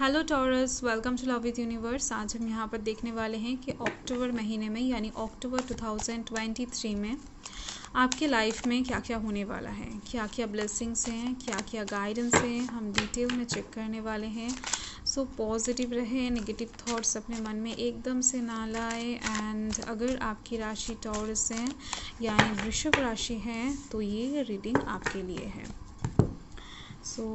Hello Taurus, welcome to love with universe. आज हम यहाँ पर देखने वाले हैं कि अक्टूबर महीने में यानी अक्टूबर 2023 में आपके लाइफ में क्या क्या होने वाला है, क्या क्या ब्लेसिंग्स हैं, क्या क्या गाइडेंस हैं, हम डिटेल में चेक करने वाले हैं। सो पॉजिटिव रहे, नेगेटिव थॉट्स अपने मन में एकदम से ना लाए। एंड अगर आपकी राशि टॉरस है यानी वृषभ राशि है तो ये रीडिंग आपके लिए है। सो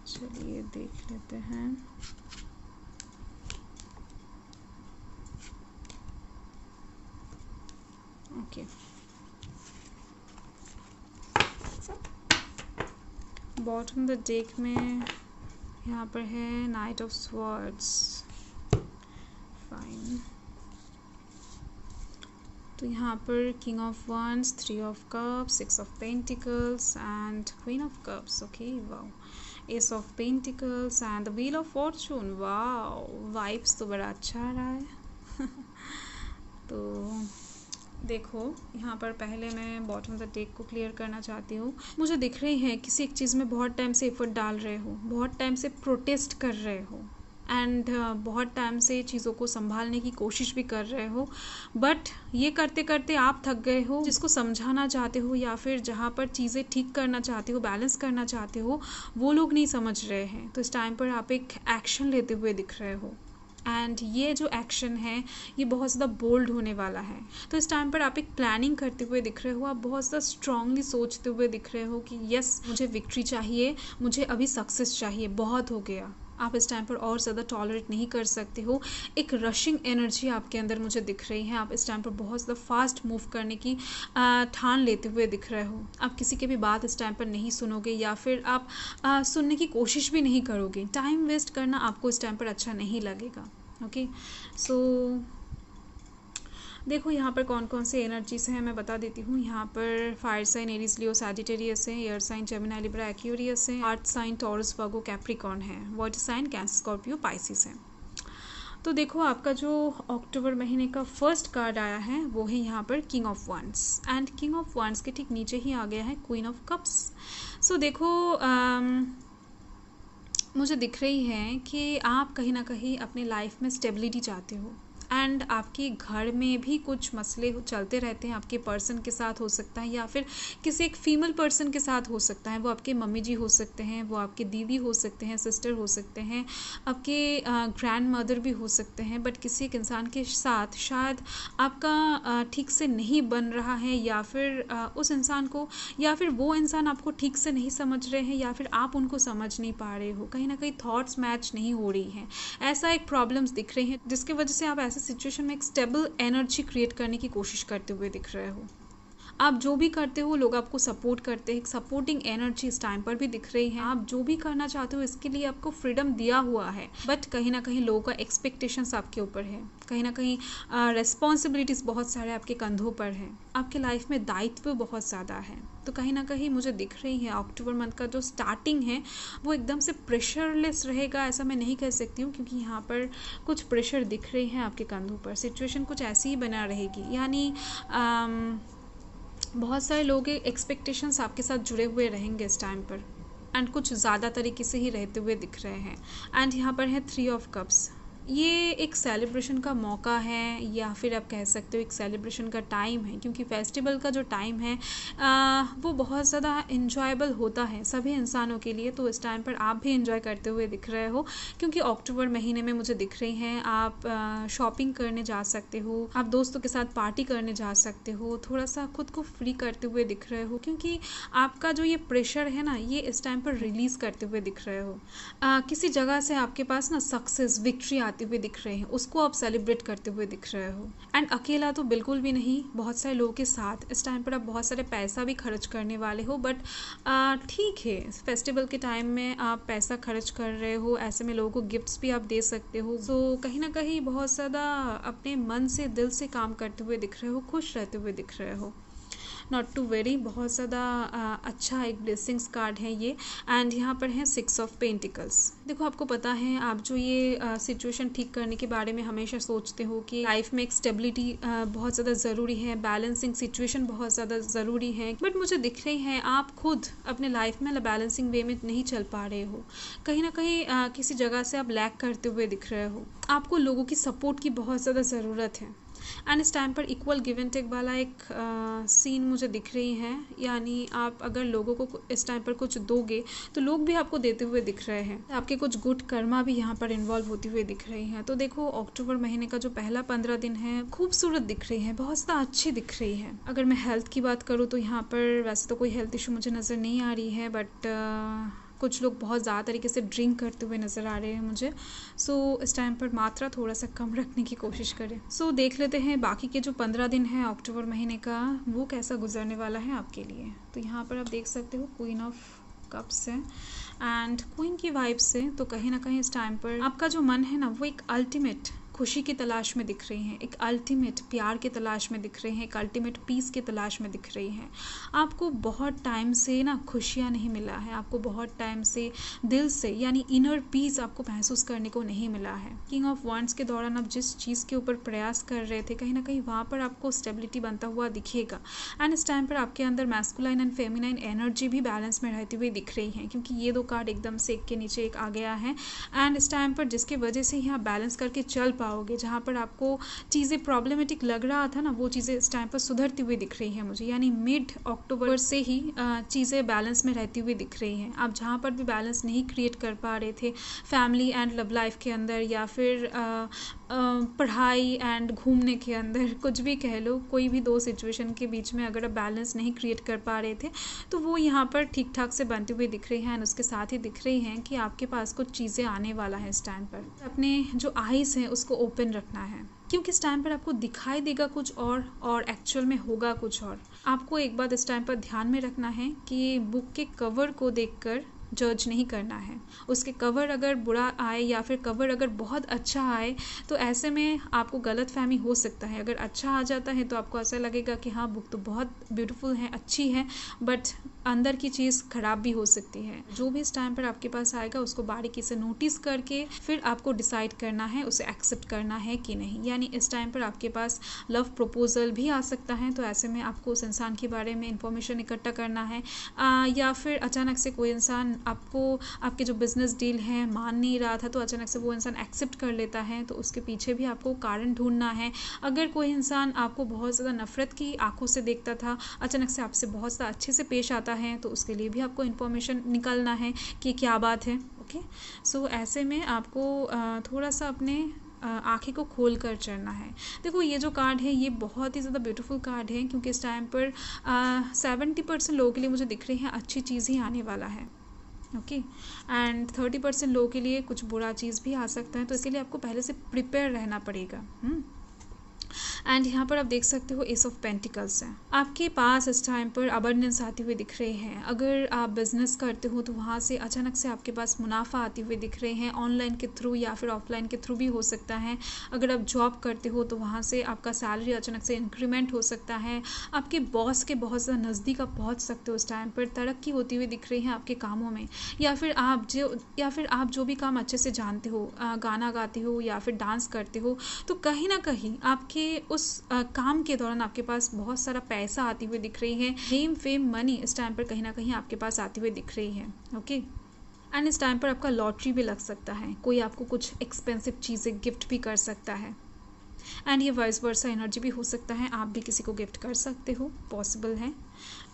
चलिए देख लेते हैं। ओके, बॉटम द डेक में यहाँ पर है नाइट ऑफ स्वॉर्ड्स। फाइन, तो यहाँ पर king of wands, 3 of cups, 6 of pentacles and queen of cups. Okay, wow, ace of pentacles and the wheel of fortune. Wow, vibes तो बड़ा अच्छा आ रहा है। तो देखो, यहाँ पर पहले मैं बॉटम द डेक को क्लियर करना चाहती हूँ। मुझे दिख रही है किसी एक चीज़ में बहुत टाइम से एफर्ट डाल रहे हो, बहुत टाइम से प्रोटेस्ट कर रहे हो एंड बहुत टाइम से चीज़ों को संभालने की कोशिश भी कर रहे हो, बट ये करते करते आप थक गए हो। जिसको समझाना चाहते हो या फिर जहाँ पर चीज़ें ठीक करना चाहते हो, बैलेंस करना चाहते हो, वो लोग नहीं समझ रहे हैं। तो इस टाइम पर आप एक एक्शन लेते हुए दिख रहे हो एंड ये जो एक्शन है ये बहुत ज़्यादा बोल्ड होने वाला है। तो इस टाइम पर आप एक प्लानिंग करते हुए दिख रहे हो, आप बहुत ज़्यादा स्ट्रांगली सोचते हुए दिख रहे हो कि यस, मुझे विक्ट्री चाहिए, मुझे अभी सक्सेस चाहिए, बहुत हो गया। आप इस टाइम पर और ज़्यादा टॉलरेट नहीं कर सकते हो। एक रशिंग एनर्जी आपके अंदर मुझे दिख रही है। आप इस टाइम पर बहुत ज़्यादा फास्ट मूव करने की ठान लेते हुए दिख रहे हो। आप किसी की भी बात इस टाइम पर नहीं सुनोगे या फिर आप सुनने की कोशिश भी नहीं करोगे। टाइम वेस्ट करना आपको इस टाइम पर अच्छा नहीं लगेगा। ओके, सो देखो यहाँ पर कौन कौन से एनर्जीज हैं मैं बता देती हूँ। यहाँ पर fire sign Aries Leo Sagittarius है, air sign Gemini Libra Aquarius है, earth sign Taurus Virgo Capricorn है, water sign Cancer Scorpio Pisces है। तो देखो, आपका जो अक्टूबर महीने का फर्स्ट कार्ड आया है वो है यहाँ पर king of wands and king of wands के ठीक नीचे ही आ गया है क्वीन ऑफ कप्स। सो देखो, मुझे दिख रही है कि आप कहीं ना कहीं अपने लाइफ में स्टेबिलिटी चाहते हो एंड आपके घर में भी कुछ मसले चलते रहते हैं। आपके पर्सन के साथ हो सकता है या फिर किसी एक फीमेल पर्सन के साथ हो सकता है। वो आपके मम्मी जी हो सकते हैं, वो आपके दीदी हो सकते हैं, सिस्टर हो सकते हैं, आपके ग्रैंड मदर भी हो सकते हैं। बट किसी एक इंसान के साथ शायद आपका ठीक से नहीं बन रहा है या फिर उस इंसान को या फिर वो इंसान आपको ठीक से नहीं समझ रहे हैं या फिर आप उनको समझ नहीं पा रहे हो। कहीं ना कहीं थॉट्स मैच नहीं हो रही हैं। ऐसा एक प्रॉब्लम्स दिख रही हैं जिसकी वजह से आप ऐसे सिचुएशन में एक स्टेबल एनर्जी क्रिएट करने की कोशिश करते हुए दिख रहे हो। आप जो भी करते हो लोग आपको सपोर्ट करते हैं, एक सपोर्टिंग एनर्जी इस टाइम पर भी दिख रही है। आप जो भी करना चाहते हो इसके लिए आपको फ्रीडम दिया हुआ है, बट कहीं ना कहीं लोगों का एक्सपेक्टेशंस आपके ऊपर है। कहीं ना कहीं रिस्पॉन्सिबिलिटीज़ बहुत सारे आपके कंधों पर है। आपके लाइफ में दायित्व बहुत ज़्यादा है। तो कहीं ना कहीं मुझे दिख रही है अक्टूबर मंथ का जो स्टार्टिंग है वो एकदम से प्रेशरलेस रहेगा, ऐसा मैं नहीं कह सकती हूँ, क्योंकि यहाँ पर कुछ प्रेशर दिख रही है आपके कंधों पर। सिचुएशन कुछ ऐसी ही बना रहेगी, यानी बहुत सारे लोगों के एक्सपेक्टेशंस आपके साथ जुड़े हुए रहेंगे इस टाइम पर एंड कुछ ज़्यादा तरीके से ही रहते हुए दिख रहे हैं। एंड यहाँ पर है 3 ऑफ कप्स। ये एक सेलिब्रेशन का मौका है या फिर आप कह सकते हो एक सेलिब्रेशन का टाइम है, क्योंकि फेस्टिवल का जो टाइम है वो बहुत ज़्यादा इन्जॉयबल होता है सभी इंसानों के लिए। तो इस टाइम पर आप भी इन्जॉय करते हुए दिख रहे हो, क्योंकि अक्टूबर महीने में मुझे दिख रही हैं आप शॉपिंग करने जा सकते हो, आप दोस्तों के साथ पार्टी करने जा सकते हो, थोड़ा सा खुद को फ्री करते हुए दिख रहे हो, क्योंकि आपका जो ये प्रेशर है ना ये इस टाइम पर रिलीज़ करते हुए दिख रहे हो। किसी जगह से आपके पास ना सक्सेस, विक्ट्री आते हुए दिख रहे हैं, उसको आप सेलिब्रेट करते हुए दिख रहे हो। एंड अकेला तो बिल्कुल भी नहीं, बहुत सारे लोगों के साथ इस टाइम पर आप बहुत सारे पैसा भी खर्च करने वाले हो। बट ठीक है, फेस्टिवल के टाइम में आप पैसा खर्च कर रहे हो, ऐसे में लोगों को गिफ्ट्स भी आप दे सकते हो। तो कहीं ना कहीं बहुत ज़्यादा अपने मन से, दिल से काम करते हुए दिख रहे हो, खुश रहते हुए दिख रहे हो। नॉट टू वेरी, बहुत ज़्यादा अच्छा एक ब्लेसिंग्स कार्ड है ये। एंड यहाँ पर है 6 ऑफ पेंटिकल्स। देखो आपको पता है, आप जो ये सिचुएशन ठीक करने के बारे में हमेशा सोचते हो कि लाइफ में एक स्टेबिलिटी बहुत ज़्यादा ज़रूरी है, बैलेंसिंग सिचुएशन बहुत ज़्यादा ज़रूरी है, बट मुझे दिख रही है आप खुद अपने लाइफ में बैलेंसिंग वे में नहीं चल पा रहे हो। कहीं ना कहीं किसी जगह से आप लैक करते हुए दिख रहे हो। आपको लोगों की सपोर्ट की बहुत ज़्यादा ज़रूरत है। एंड इस टाइम पर इक्वल गिव एंड टेक वाला एक सीन मुझे दिख रही है, यानी आप अगर लोगों को इस टाइम पर कुछ दोगे तो लोग भी आपको देते हुए दिख रहे हैं। आपके कुछ गुड कर्मा भी यहाँ पर इन्वॉल्व होती हुई दिख रही हैं। तो देखो अक्टूबर महीने का जो पहला 15 दिन है खूबसूरत दिख रही है, बहुत ज़्यादा अच्छी दिख रही है। अगर मैं हेल्थ की बात करूँ तो यहाँ पर वैसे तो कोई हेल्थ इशू मुझे नज़र नहीं आ रही है, बट कुछ लोग बहुत ज़्यादा तरीके से ड्रिंक करते हुए नज़र आ रहे हैं मुझे। सो इस टाइम पर मात्रा थोड़ा सा कम रखने की कोशिश करें। सो देख लेते हैं बाकी के जो 15 दिन है अक्टूबर महीने का वो कैसा गुजरने वाला है आपके लिए। तो यहाँ पर आप देख सकते हो क्वीन ऑफ कप्स है एंड क्वीन की वाइब से तो कहीं ना कहीं इस टाइम पर आपका जो मन है ना वो एक अल्टीमेट खुशी की तलाश में दिख रही हैं, एक अल्टीमेट प्यार के तलाश में दिख रही हैं, एक अल्टीमेट पीस के तलाश में दिख रही हैं। आपको बहुत टाइम से ना खुशियाँ नहीं मिला है, आपको बहुत टाइम से दिल से यानी इनर पीस आपको महसूस करने को नहीं मिला है। किंग ऑफ वांड्स के दौरान आप जिस चीज़ के ऊपर प्रयास कर रहे थे कहीं ना कहीं वहाँ पर आपको स्टेबिलिटी बनता हुआ दिखेगा। एंड इस टाइम पर आपके अंदर मैस्कुलाइन एंड फेमिनाइन एनर्जी भी बैलेंस में रहती हुई दिख रही है, क्योंकि ये दो कार्ड एकदम से एक के नीचे एक आ गया है। एंड इस टाइम पर जिसकी वजह से ही आप बैलेंस करके चल पाओगे, जहाँ पर आपको चीज़ें प्रॉब्लमेटिक लग रहा था ना वो चीज़ें इस टाइम पर सुधरती हुई दिख रही है मुझे, यानी मिड अक्टूबर से ही चीज़ें बैलेंस में रहती हुई दिख रही हैं। आप जहाँ पर भी बैलेंस नहीं क्रिएट कर पा रहे थे फैमिली एंड लव लाइफ के अंदर या फिर पढ़ाई एंड घूमने के अंदर, कुछ भी कह लो, कोई भी दो सिचुएशन के बीच में अगर आप बैलेंस नहीं क्रिएट कर पा रहे थे तो वो यहाँ पर ठीक ठाक से बनती हुई दिख रही हैं। एंड उसके साथ ही दिख रही हैं कि आपके पास कुछ चीज़ें आने वाला है इस टाइम पर। अपने जो आइज़ हैं उसको ओपन रखना है, क्योंकि इस टाइम पर आपको दिखाई देगा कुछ और एक्चुअल में होगा कुछ और। आपको एक बात इस टाइम पर ध्यान में रखना है कि बुक के कवर को देखकर जज नहीं करना है। उसके कवर अगर बुरा आए या फिर कवर अगर बहुत अच्छा आए तो ऐसे में आपको गलतफहमी हो सकता है। अगर अच्छा आ जाता है तो आपको ऐसा लगेगा कि हाँ बुक तो बहुत ब्यूटीफुल है, अच्छी है, बट अंदर की चीज़ ख़राब भी हो सकती है। जो भी इस टाइम पर आपके पास आएगा उसको बारीकी से नोटिस करके फिर आपको डिसाइड करना है उसे एक्सेप्ट करना है कि नहीं। यानी इस टाइम पर आपके पास लव प्रपोजल भी आ सकता है, तो ऐसे में आपको उस इंसान के बारे में इंफॉर्मेशन इकट्ठा करना है। या फिर अचानक से कोई इंसान आपको आपके जो बिजनेस डील है मान नहीं रहा था तो अचानक से वो इंसान एक्सेप्ट कर लेता है, तो उसके पीछे भी आपको कारण ढूंढना है। अगर कोई इंसान आपको बहुत ज़्यादा नफरत की आंखों से देखता था, अचानक से आपसे बहुत ज़्यादा अच्छे से पेश आता है, तो उसके लिए भी आपको इन्फॉर्मेशन निकालना है कि क्या बात है। ओके, सो ऐसे में आपको थोड़ा सा अपने आँखें को खोल कर चलना है। देखो ये जो कार्ड है ये बहुत ही ज़्यादा ब्यूटीफुल कार्ड है, क्योंकि इस टाइम पर 70% लोगों के लिए मुझे दिख रही है अच्छी चीज़ ही आने वाला है। ओके, एंड 30% लोगों के लिए कुछ बुरा चीज़ भी आ सकता है, तो इसके लिए आपको पहले से प्रिपेयर रहना पड़ेगा। एंड यहाँ पर आप देख सकते हो एस ऑफ पेंटिकल्स है आपके पास। इस टाइम पर अबंडेंस आती हुई दिख रही है। अगर आप बिजनेस करते हो तो वहाँ से अचानक से आपके पास मुनाफा आती हुई दिख रहे हैं, ऑनलाइन के थ्रू या फिर ऑफलाइन के थ्रू भी हो सकता है। अगर आप जॉब करते हो तो वहाँ से आपका सैलरी अचानक से इंक्रीमेंट हो सकता है। आपके बॉस के बहुत ज़्यादा नज़दीक आप पहुँच सकते हो। इस टाइम पर तरक्की होती हुई दिख रही है आपके कामों में, या फिर आप जो भी काम अच्छे से जानते हो, गाना गाते हो या फिर डांस करते हो, तो कहीं ना कहीं आपके उस काम के दौरान आपके पास बहुत सारा पैसा आती हुई दिख रही है। नेम फेम मनी इस टाइम पर कहीं ना कहीं आपके पास आती हुई दिख रही है। ओके, एंड इस टाइम पर आपका लॉटरी भी लग सकता है, कोई आपको कुछ एक्सपेंसिव चीज़ें गिफ्ट भी कर सकता है। एंड ये वाइस वर्सा एनर्जी भी हो सकता है, आप भी किसी को गिफ्ट कर सकते हो, पॉसिबल है।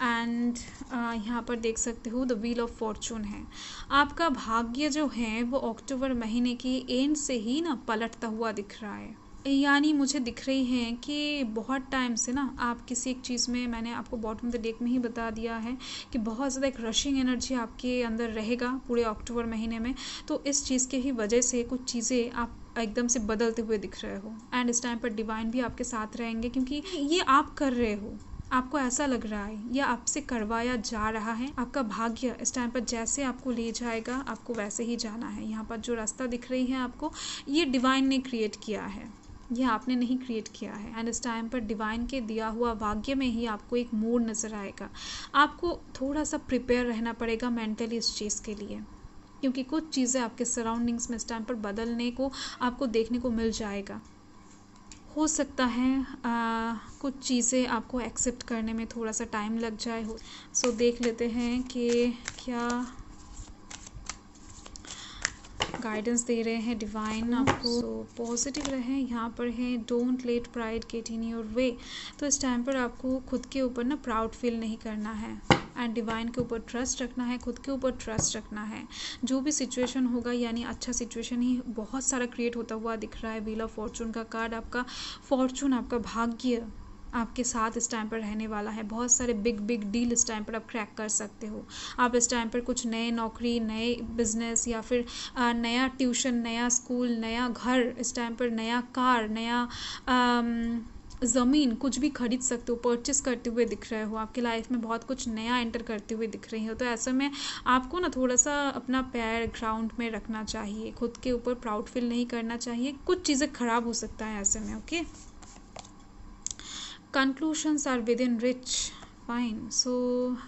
एंड यहाँ पर देख सकते हो द व्हील ऑफ फॉर्चून है। आपका भाग्य जो है वो अक्टूबर महीने के एंड से ही ना पलटता हुआ दिख रहा है। यानी मुझे दिख रही है कि बहुत टाइम से ना आप किसी एक चीज़ में, मैंने आपको बॉटम ऑफ द डेक में ही बता दिया है कि बहुत ज़्यादा एक रशिंग एनर्जी आपके अंदर रहेगा पूरे अक्टूबर महीने में। तो इस चीज़ के ही वजह से कुछ चीज़ें आप एकदम से बदलते हुए दिख रहे हो। एंड इस टाइम पर डिवाइन भी आपके साथ रहेंगे, क्योंकि ये आप कर रहे हो, आपको ऐसा लग रहा है या आपसे करवाया जा रहा है। आपका भाग्य इस टाइम पर जैसे आपको ले जाएगा आपको वैसे ही जाना है। यहाँ पर जो रास्ता दिख रही है आपको, ये डिवाइन ने क्रिएट किया है। ये आपने नहीं क्रिएट किया है। एंड इस टाइम पर डिवाइन के दिया हुआ भाग्य में ही आपको एक मोड़ नज़र आएगा। आपको थोड़ा सा प्रिपेयर रहना पड़ेगा मेंटली इस चीज़ के लिए, क्योंकि कुछ चीज़ें आपके सराउंडिंग्स में इस टाइम पर बदलने को आपको देखने को मिल जाएगा। हो सकता है कुछ चीज़ें आपको एक्सेप्ट करने में थोड़ा सा टाइम लग जाए हो। सो देख लेते हैं कि क्या गाइडेंस दे रहे हैं डिवाइन आपको। सो पॉजिटिव रहें। यहाँ पर है don't let pride get in your way. तो इस टाइम पर आपको खुद के ऊपर ना प्राउड फील नहीं करना है एंड डिवाइन के ऊपर ट्रस्ट रखना है, खुद के ऊपर ट्रस्ट रखना है। जो भी सिचुएशन होगा यानी अच्छा सिचुएशन ही बहुत सारा क्रिएट होता हुआ दिख रहा है। व्हील ऑफ फॉर्चून का कार्ड आपका फॉर्चून, आपका भाग्य आपके साथ इस टाइम पर रहने वाला है। बहुत सारे बिग बिग डील इस टाइम पर आप क्रैक कर सकते हो। आप इस टाइम पर कुछ नए नौकरी, नए बिजनेस या फिर नया ट्यूशन, नया स्कूल, नया घर, इस टाइम पर नया कार, नया ज़मीन, कुछ भी खरीद सकते हो, परचेस करते हुए दिख रहे हो। आपके लाइफ में बहुत कुछ नया एंटर करते हुए दिख रही हो। तो ऐसे में आपको ना थोड़ा सा अपना पैर ग्राउंड में रखना चाहिए, खुद के ऊपर प्राउड फील नहीं करना चाहिए। कुछ चीज़ें खराब हो सकता है ऐसे में। Okay, conclusions are within reach fine. So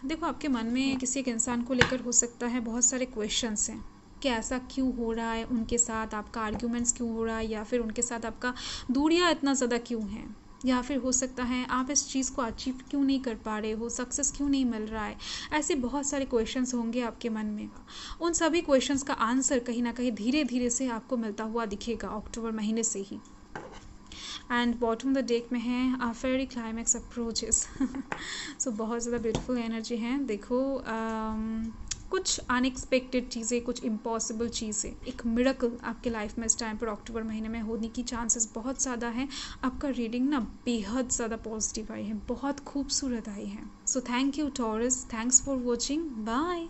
देखो, आपके मन में किसी एक इंसान को लेकर हो सकता है बहुत सारे क्वेश्चंस हैं कि ऐसा क्यों हो रहा है उनके साथ, आपका आर्ग्यूमेंट्स क्यों हो रहा है, या फिर उनके साथ आपका दूरियां इतना ज़्यादा क्यों हैं, या फिर हो सकता है आप इस चीज़ को अचीव क्यों नहीं कर पा रहे हो, सक्सेस क्यों नहीं मिल रहा है। ऐसे बहुत सारे क्वेश्चंस होंगे आपके मन में। उन सभी क्वेश्चंस का आंसर कहीं ना कहीं धीरे धीरे से आपको मिलता हुआ दिखेगा अक्टूबर महीने से ही। एंड बॉटम द डेक में है आ फेरी क्लाइमैक्स अप्रोचेस। सो बहुत ज़्यादा ब्यूटीफुल एनर्जी है। देखो कुछ अनएक्सपेक्टेड चीज़ें, कुछ इम्पॉसिबल चीज़ें, एक मिरेकल आपके लाइफ में इस टाइम पर अक्टूबर महीने में होने की चांसेस बहुत ज़्यादा हैं। आपका रीडिंग ना बेहद ज़्यादा पॉजिटिव आई है, बहुत खूबसूरत आई है। So thank you Taurus, thanks for watching, bye.